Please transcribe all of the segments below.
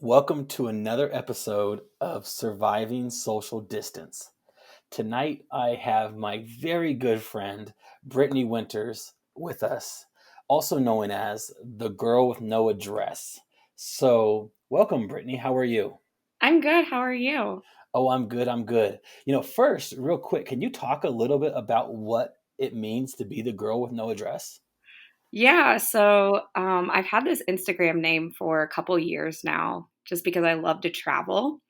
Welcome to another episode of Surviving Social Distance. Tonight, I have my very good friend, Brittany Winters, with us, also known as the girl with no address. So, welcome, Brittany. How are you? I'm good. How are you? Oh, I'm good. I'm good. First, real quick, can you talk a little bit about what it means to be the girl with no address? I've had this Instagram name for a couple years now, just because I love to travel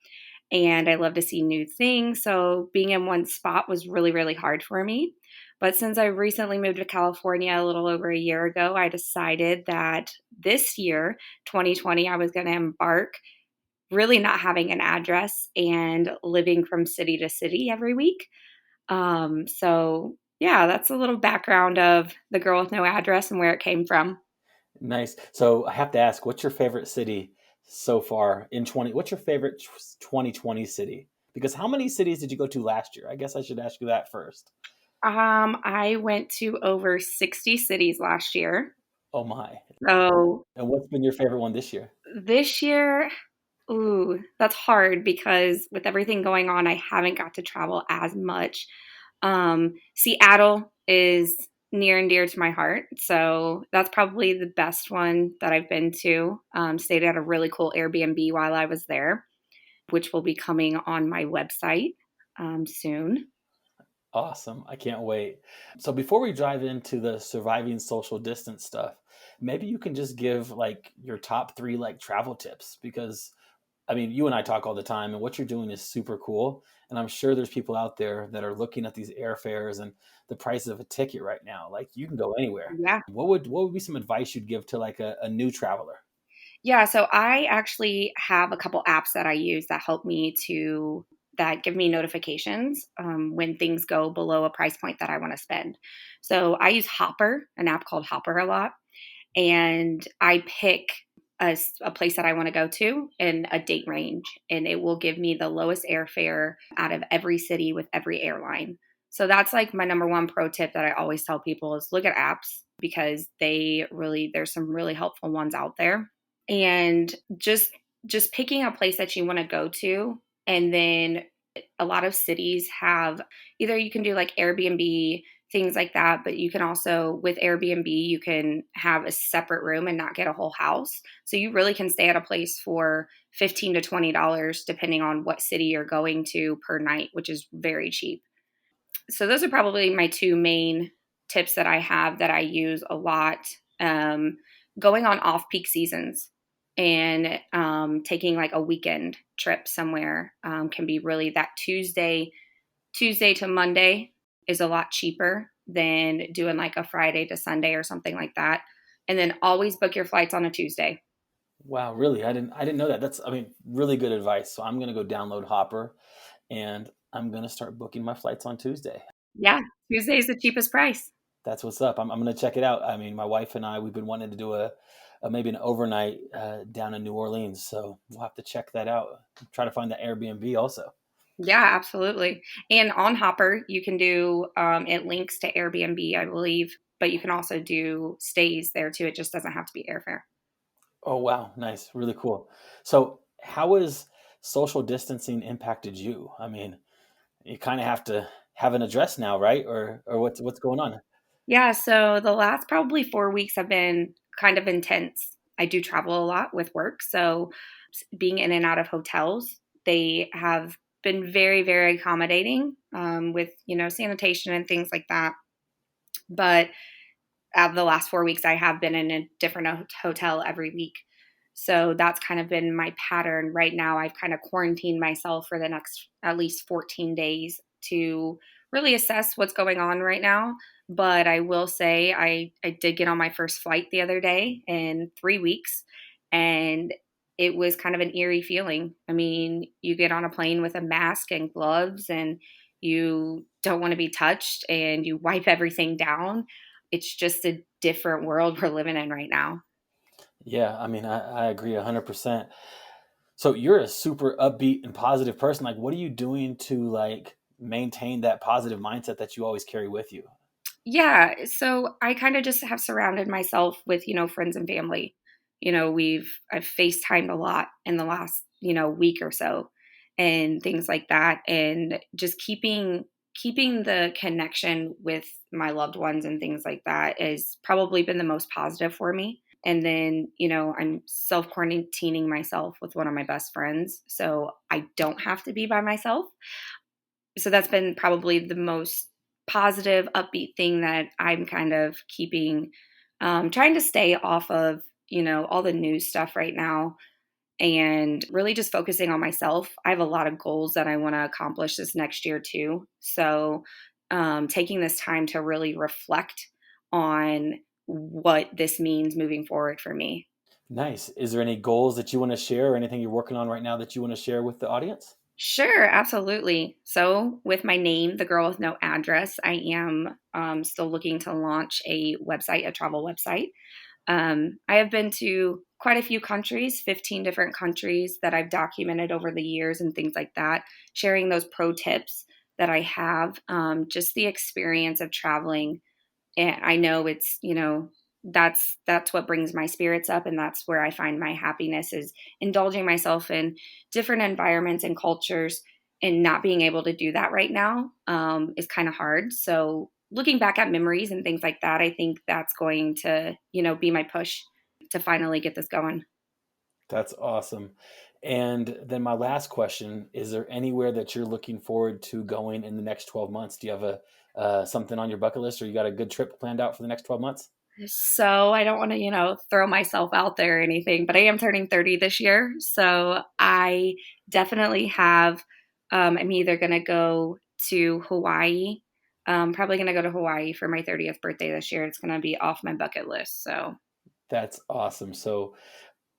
and I love to see new things. So being in one spot was really, really hard for me. But since I recently moved to California a little over a year ago, I decided that this year, 2020, I was going to embark really not having an address and living from city to city every week. Yeah, that's a little background of the girl with no address and where it came from. Nice. So, I have to ask, what's your favorite city so far in 20? What's your favorite 2020 city? Because how many cities did you go to last year? I guess I should ask you that first. I went to over 60 cities last year. Oh my. So And what's been your favorite one this year? this year, ooh, that's hard because with everything going on, I haven't got to travel as much. Seattle is near and dear to my heart. So that's probably the best one that I've been to. Stayed at a really cool Airbnb while I was there, which will be coming on my website soon. Awesome. I can't wait. So before we dive into the surviving social distance stuff, maybe you can just give like your top three like travel tips because I mean, you and I talk all the time and what you're doing is super cool. And I'm sure there's people out there that are looking at these airfares and the prices of a ticket right now. Like you can go anywhere. Yeah. What would be some advice you'd give to like a new traveler? Yeah. So I actually have a couple apps that I use that give me notifications when things go below a price point that I want to spend. So I use Hopper, an app called Hopper a lot, and I pick a place that I want to go to and a date range, and it will give me the lowest airfare out of every city with every airline. So that's like my number one pro tip that I always tell people is look at apps because there's some really helpful ones out there. And just picking a place that you want to go to, and then a lot of cities have either you can do like Airbnb, things like that, but you can also with Airbnb you can have a separate room and not get a whole house. So you really can stay at a place for $15 to $20 depending on what city you're going to per night, which is very cheap. So those are probably my two main tips that I have that I use a lot. Um, Going on off peak seasons and taking like a weekend trip somewhere can be really that Tuesday to Monday is a lot cheaper than doing like a Friday to Sunday or something like that. And then always book your flights on a Tuesday. Wow, really? I didn't know that. That's I mean, really good advice. So I'm gonna go download Hopper and I'm gonna start booking my flights on Tuesday. Yeah, Tuesday is the cheapest price. That's what's up. I'm gonna check it out. I mean, my wife and I we've been wanting to do a maybe an overnight down in New Orleans, so we'll have to check that out. Try to find the Airbnb also. Yeah, absolutely. And on Hopper, you can do it links to Airbnb, I believe, but you can also do stays there too. It just doesn't have to be airfare. Oh wow, nice, really cool. So how has social distancing impacted you? I mean, you kind of have to have an address now, right? Or what's going on? Yeah, so the last probably 4 weeks have been kind of intense. I do travel a lot with work, so being in and out of hotels, they have been very, very accommodating with sanitation and things like that. But out of the last 4 weeks, I have been in a different hotel every week. So that's kind of been my pattern right now. I've kind of quarantined myself for the next at least 14 days to really assess what's going on right now. But I will say I did get on my first flight the other day in 3 weeks, and it was kind of an eerie feeling. I mean, you get on a plane with a mask and gloves, and you don't want to be touched, and you wipe everything down. It's just a different world we're living in right now. Yeah, I mean, I agree 100%. So you're a super upbeat and positive person. Like, what are you doing to like maintain that positive mindset that you always carry with you? Yeah, so I kind of just have surrounded myself with, friends and family. I've FaceTimed a lot in the last, week or so and things like that. And just keeping the connection with my loved ones and things like that has probably been the most positive for me. And then, I'm self quarantining myself with one of my best friends. So I don't have to be by myself. So that's been probably the most positive, upbeat thing that I'm kind of keeping, trying to stay off of, all the news stuff right now and really just focusing on myself. I have a lot of goals that I want to accomplish this next year too. So, taking this time to really reflect on what this means moving forward for me. Nice. Is there any goals that you want to share or anything you're working on right now that you want to share with the audience? Sure, absolutely. So, with my name, The Girl with No Address, I am still looking to launch a website, a travel website. I have been to quite a few countries, 15 different countries that I've documented over the years and things like that, sharing those pro tips that I have, just the experience of traveling. And I know it's, that's what brings my spirits up, and that's where I find my happiness is indulging myself in different environments and cultures. And not being able to do that right now is kind of hard. So looking back at memories and things like that, I think that's going to, be my push to finally get this going. That's awesome. And then my last question, is there anywhere that you're looking forward to going in the next 12 months? Do you have a something on your bucket list or you got a good trip planned out for the next 12 months? So I don't want to, throw myself out there or anything, but I am turning 30 this year. So I definitely have, I'm either going to go to Hawaii. Probably going to go to Hawaii for my 30th birthday this year. It's going to be off my bucket list. So, That's awesome. So,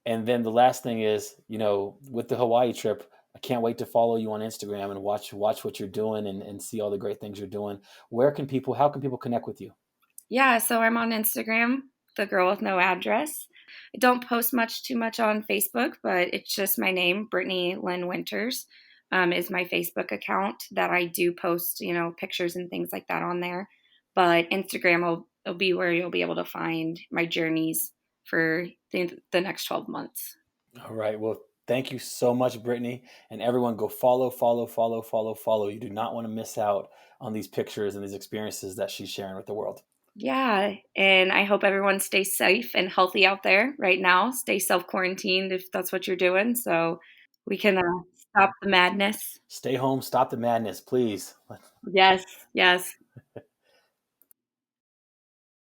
and then the last thing is, with the Hawaii trip, I can't wait to follow you on Instagram and watch what you're doing and see all the great things you're doing. How can people connect with you? yeah, so I'm on Instagram, The Girl with No Address. I don't post too much on Facebook, but it's just my name, Brittany Lynn Winters, is my Facebook account that I do post, pictures and things like that on there. But Instagram will be where you'll be able to find my journeys for the next 12 months. All right. Well, thank you so much, Brittany. And everyone go follow, follow, follow, follow, follow. You do not want to miss out on these pictures and these experiences that she's sharing with the world. Yeah, and I hope everyone stays safe and healthy out there right now. Stay self quarantined if that's what you're doing, so we can stop the madness. Stay home, stop the madness, please. Yes, yes.